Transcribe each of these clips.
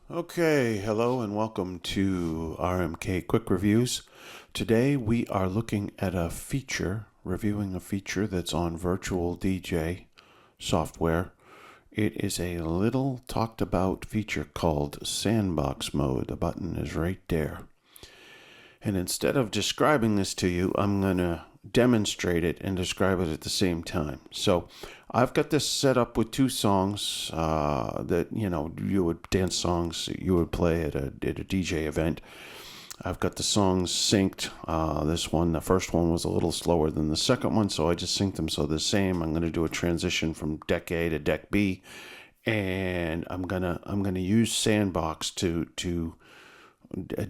Okay, hello and welcome to RMK Quick Reviews. Today we are looking at reviewing a feature that's on Virtual DJ software. It is a little talked about feature called SANDBOX mode. The button is right there. And instead of describing this to you, I'm going to demonstrate it and describe it at the same time. So I've got this set up with two songs that, you would dance songs you would play at a DJ event. I've got the songs synced. The first one was a little slower than the second one, so I just synced them so they're the same. I'm going to do a transition from deck A to deck B, and I'm gonna use SANDBOX to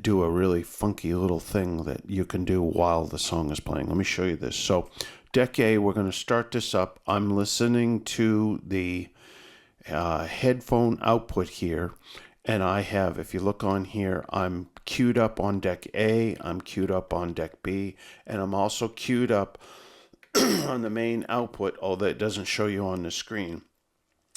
do a really funky little thing that you can do while the song is playing. Let me show you this. So deck A, we're going to start this up. I'm listening to the headphone output here, and I have, if you look on here, I'm queued up on deck A, I'm queued up on deck B, and I'm also queued up on the main output, although it doesn't show you on the screen.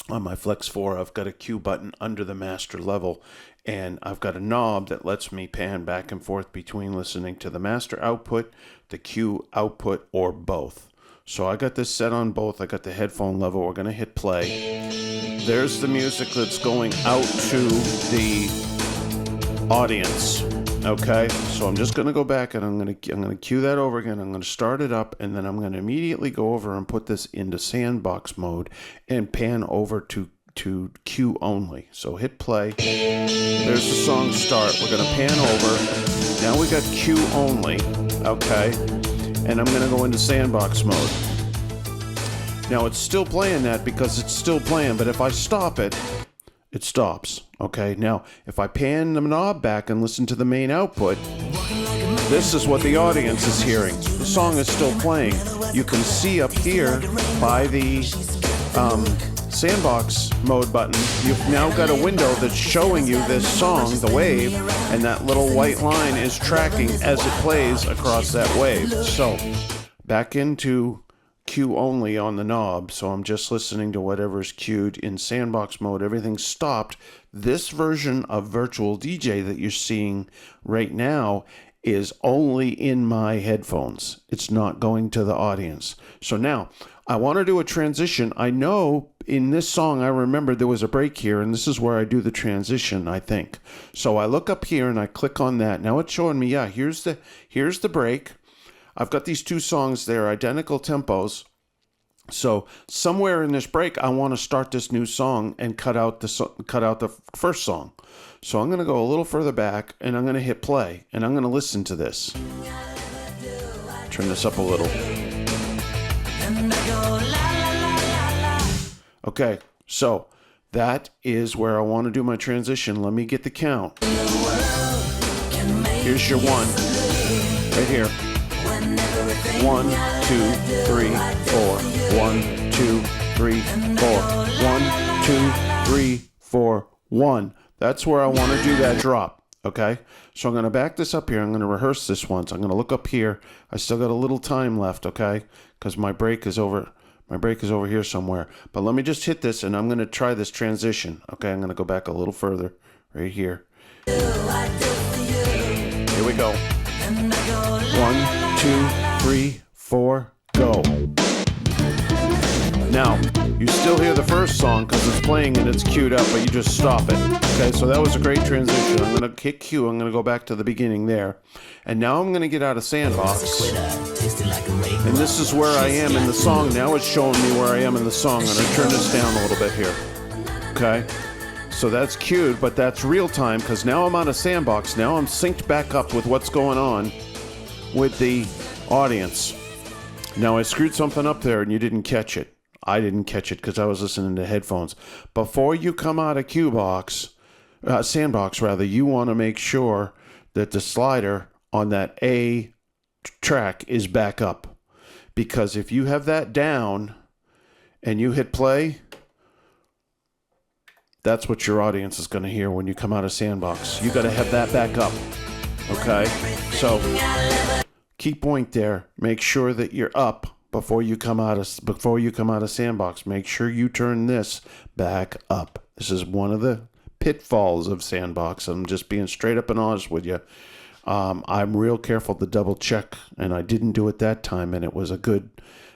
On my Flex 4, I've got a Q button under the master level, and I've got a knob that lets me pan back and forth between listening to the master output, the Q output, or both. So I got this set on both. I got the headphone level. We're going to hit play. There's the music that's going out to the audience. Okay, so I'm just going to go back and I'm going to cue that over again. I'm going to start it up, and then I'm going to immediately go over and put this into SANDBOX mode and pan over to Q only. So hit play. There's the song start. We're going to pan over. Now we got Q only. Okay, and I'm going to go into SANDBOX mode. Now it's still playing that because it's still playing, but if I stop it, it stops. Okay, now if I pan the knob back and listen to the main output, this is what the audience is hearing. The song is still playing. You can see up here by the SANDBOX mode button, you've now got a window that's showing you this song, the wave, and that little white line is tracking as it plays across that wave. So back into Q only on the knob, so I'm just listening to whatever's queued in SANDBOX mode. Everything's stopped. This version of Virtual DJ that you're seeing right now is only in my headphones. It's not going to the audience. So now I want to do a transition. I know in this song I remember there was a break here, and this is where I do the transition, I think. So I look up here and I click on that. Now it's showing me, here's the break. I've got these two songs there, identical tempos. So somewhere in this break, I want to start this new song and cut out the first song. So I'm going to go a little further back, and I'm going to hit play, and I'm going to listen to this. Turn this up a little. Okay, so that is where I want to do my transition. Let me get the count. Here's your one, right here. 1, 2, 3, 4. 1, 2, 3, 4. 1, 2, 3, 4, 1. That's where I want to do that drop. Okay, so I'm going to back this up here. I'm going to rehearse this once. I'm going to look up here. I still got a little time left. Okay, because my break is over. My break is over here somewhere. But let me just hit this, and I'm going to try this transition. Okay, I'm going to go back a little further, right here. Here we go. 1, 2, 3, 4, go. Now, you still hear the first song because it's playing and it's queued up, but you just stop it. Okay, so that was a great transition. I'm going to hit Q. I'm going to go back to the beginning there. And now I'm going to get out of SANDBOX. And this is where I am in the song. Now it's showing me where I am in the song. I'm going to turn this down a little bit here. Okay, so that's queued, but that's real time because now I'm out of SANDBOX. Now I'm synced back up with what's going on with the audience. Now I screwed something up there and you didn't catch it. I didn't catch it because I was listening to headphones. Before you come out of SANDBOX rather, you want to make sure that the slider on that A track is back up. Because if you have that down and you hit play, that's what your audience is going to hear when you come out of SANDBOX. You got to have that back up. Okay? So key point there, make sure that you're up before you come out of SANDBOX. Make sure you turn this back up. This is one of the pitfalls of SANDBOX. I'm just being straight up and honest with you. I'm real careful to double check, and I didn't do it that time, and it was a good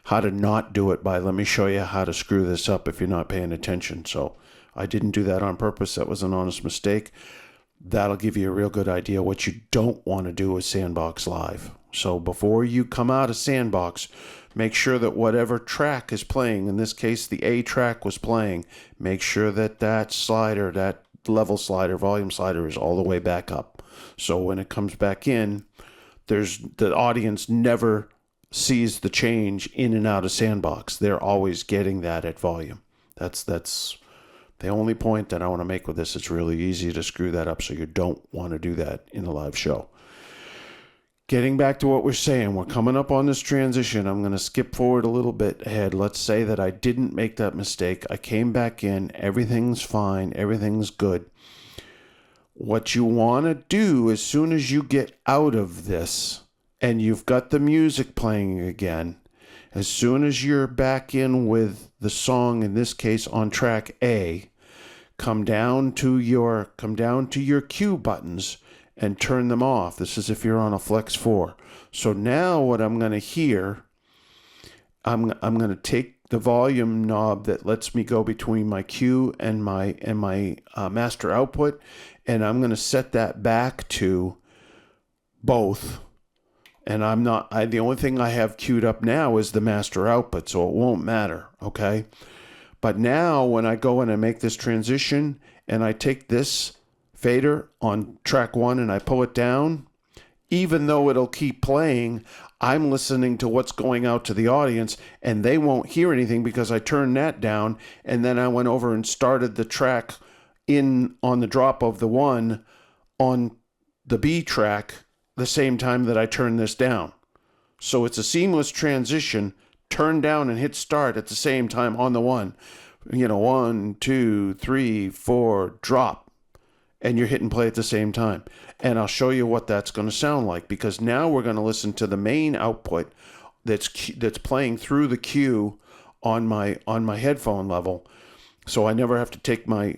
how to not do it by let me show you how to screw this up if you're not paying attention. So I didn't do that on purpose. That was an honest mistake. That'll give you a real good idea what you don't want to do with SANDBOX Live. So before you come out of SANDBOX, make sure that whatever track is playing, in this case the A track was playing, make sure that that slider, that level slider, volume slider is all the way back up. So when it comes back in, the audience never sees the change in and out of SANDBOX. They're always getting that at volume. That's the only point that I want to make with this. It's really easy to screw that up, so you don't want to do that in a live show. Getting back to what we're saying, we're coming up on this transition. I'm going to skip forward a little bit ahead. Let's say that I didn't make that mistake. I came back in. Everything's fine. Everything's good. What you want to do as soon as you get out of this and you've got the music playing again, as soon as you're back in with the song, in this case on track A, come down to your cue buttons and turn them off. This is if you're on a Flex 4. So now what I'm going to hear, I'm going to take the volume knob that lets me go between my cue and my master output, and I'm going to set that back to both. And the only thing I have queued up now is the master output, so it won't matter, okay? But now when I go in and make this transition and I take this fader on track 1 and I pull it down, even though it'll keep playing, I'm listening to what's going out to the audience, and they won't hear anything because I turned that down, and then I went over and started the track in on the drop of the 1 on the B track the same time that I turn this down. So it's a seamless transition. Turn down and hit start at the same time on the 1. 1, 2, 3, 4, drop. And you're hitting play at the same time. And I'll show you what that's going to sound like, because now we're going to listen to the main output that's playing through the cue on my headphone level. So I never have to take my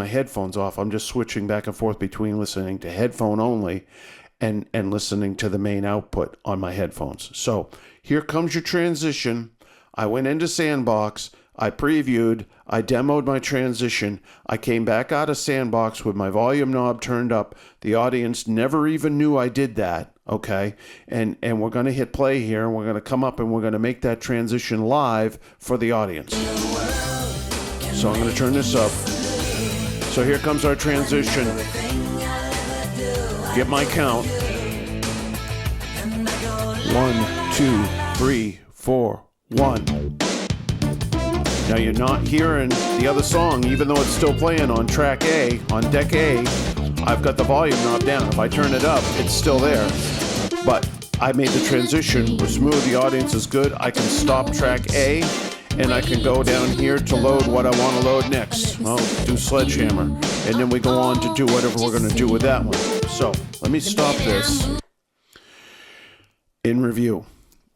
headphones off. I'm just switching back and forth between listening to headphone only and listening to the main output on my headphones. So here comes your transition. I went into SANDBOX. I previewed, I demoed my transition. I came back out of SANDBOX with my volume knob turned up. The audience never even knew I did that, okay? And we're going to hit play here, and we're going to come up and we're going to make that transition live for the audience. So I'm going to turn this up. So here comes our transition. Get my count. 1, 2, 3, 4, 1. Now you're not hearing the other song, even though it's still playing on track A, on deck A. I've got the volume knob down. If I turn it up, it's still there. But I made the transition. We're smooth. The audience is good. I can stop track A, and I can go down here to load what I want to load next. Well, do Sledgehammer. And then we go on to do whatever we're going to do with that one. So let me stop this. In review,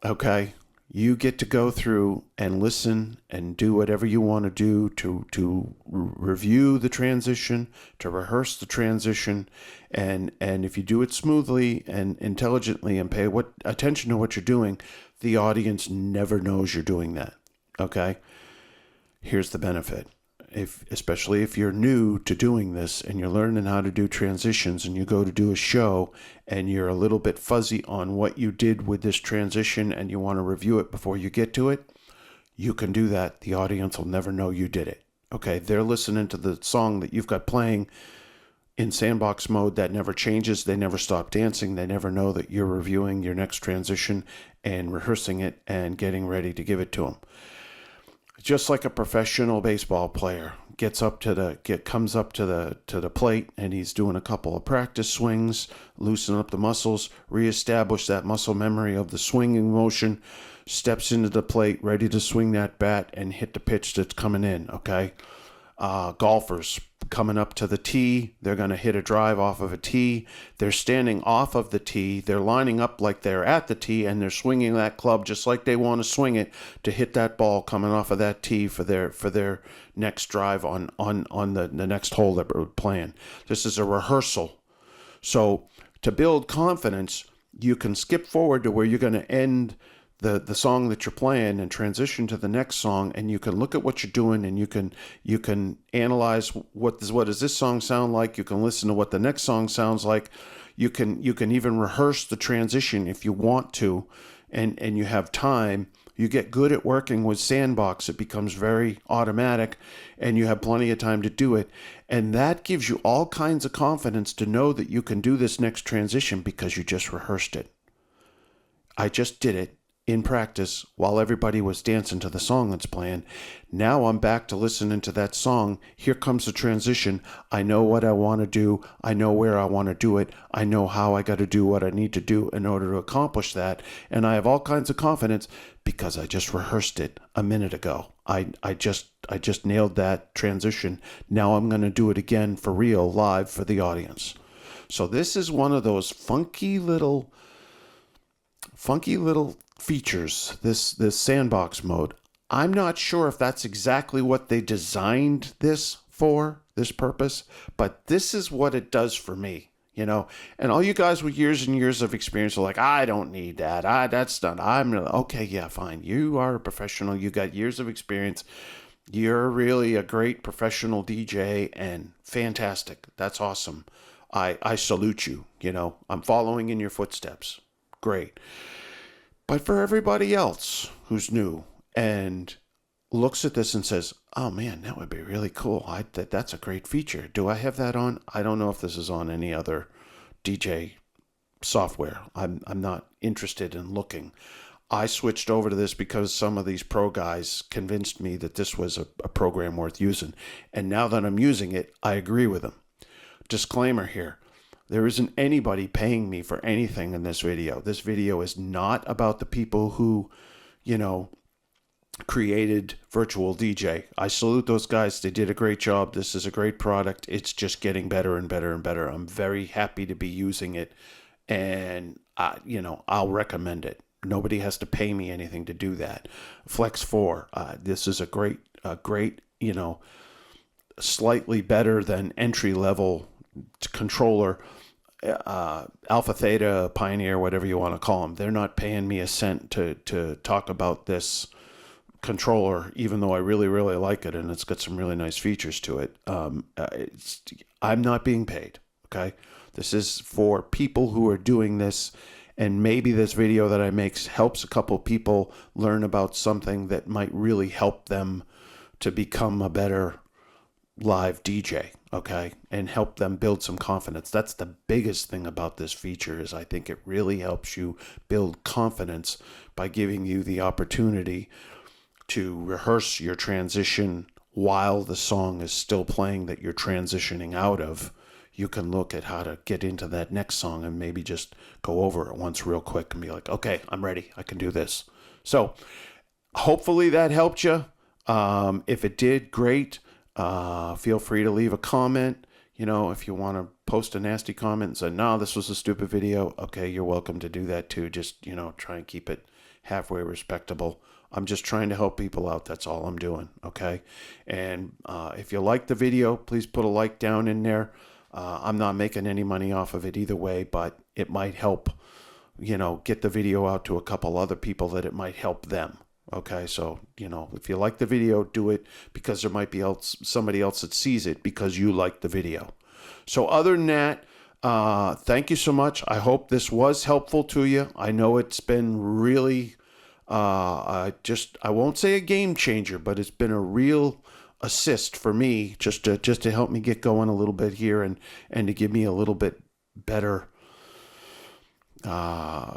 okay? You get to go through and listen and do whatever you want to do to review the transition, to rehearse the transition, and if you do it smoothly and intelligently and pay attention to what you're doing, the audience never knows you're doing that. Okay? Here's the benefit. Especially if you're new to doing this and you're learning how to do transitions and you go to do a show and you're a little bit fuzzy on what you did with this transition and you want to review it before you get to it, you can do that. The audience will never know you did it. Okay, they're listening to the song that you've got playing in SANDBOX mode. That never changes. They never stop dancing. They never know that you're reviewing your next transition and rehearsing it and getting ready to give it to them. Just like a professional baseball player comes up to the plate and he's doing a couple of practice swings, loosen up the muscles, reestablish that muscle memory of the swinging motion, steps into the plate, ready to swing that bat and hit the pitch that's coming in, okay? Golfers coming up to the tee. They're going to hit a drive off of a tee. They're standing off of the tee. They're lining up like they're at the tee, and they're swinging that club just like they want to swing it to hit that ball coming off of that tee for their next drive on the next hole that we're playing. This is a rehearsal. So to build confidence, you can skip forward to where you're going to end the song that you're playing and transition to the next song, and you can look at what you're doing, and you can analyze what does this song sound like. You can listen to what the next song sounds like. You can even rehearse the transition if you want to, and you have time. You get good at working with SANDBOX. It becomes very automatic, and you have plenty of time to do it. And that gives you all kinds of confidence to know that you can do this next transition because you just rehearsed it. I just did it in practice while everybody was dancing to the song that's playing. Now I'm back to listening to that song. Here comes the transition. I know what I want to do. I know where I want to do it. I know how I got to do what I need to do in order to accomplish that. And I have all kinds of confidence because I just rehearsed it a minute ago. I just nailed that transition. Now I'm going to do it again for real, live for the audience. So this is one of those funky little features, this SANDBOX mode. I'm not sure if that's exactly what they designed this for, this purpose, but this is what it does for me, And all you guys with years and years of experience are like, I don't need that. That's done. I'm really, okay, yeah, fine. You are a professional. You got years of experience. You're really a great professional DJ and fantastic. That's awesome. I salute you. I'm following in your footsteps. Great. But for everybody else who's new and looks at this and says, oh man, that would be really cool. That's a great feature. Do I have that on? I don't know if this is on any other DJ software. I'm not interested in looking. I switched over to this because some of these pro guys convinced me that this was a program worth using. And now that I'm using it, I agree with them. Disclaimer here. There isn't anybody paying me for anything in this video. This video is not about the people who, created Virtual DJ. I salute those guys. They did a great job. This is a great product. It's just getting better and better and better. I'm very happy to be using it, and I'll recommend it. Nobody has to pay me anything to do that. Flex 4. This is a great, slightly better than entry level controller. Alpha, Theta, Pioneer, whatever you want to call them. They're not paying me a cent to talk about this controller, even though I really, really like it, and it's got some really nice features to it. I'm not being paid, okay? This is for people who are doing this, and maybe this video that I make helps a couple people learn about something that might really help them to become a better live DJ, okay, and help them build some confidence. That's the biggest thing about this feature, is I think it really helps you build confidence by giving you the opportunity to rehearse your transition while the song is still playing that you're transitioning out of. You can look at how to get into that next song and maybe just go over it once real quick and be like, okay, I'm ready. I can do this. So hopefully that helped you. If it did, great. Feel free to leave a comment. If you want to post a nasty comment and say, no, this was a stupid video, okay, you're welcome to do that too. Just, try and keep it halfway respectable. I'm just trying to help people out. That's all I'm doing, okay? And if you like the video, please put a like down in there. I'm not making any money off of it either way, but it might help, get the video out to a couple other people that it might help them. Okay, so, if you like the video, do it because there might be somebody else that sees it because you like the video. So other than that, thank you so much. I hope this was helpful to you. I know it's been really, I won't say a game changer, but it's been a real assist for me just to help me get going a little bit here and to give me a little bit better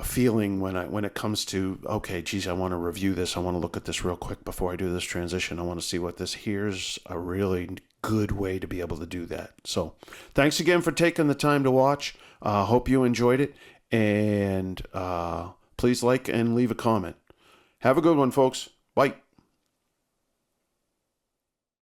feeling when it comes to, okay, geez, I want to review this. I want to look at this real quick before I do this transition. I want to see what this, here's a really good way to be able to do that. So thanks again for taking the time to watch. Hope you enjoyed it, and please like and leave a comment. Have a good one, folks. Bye.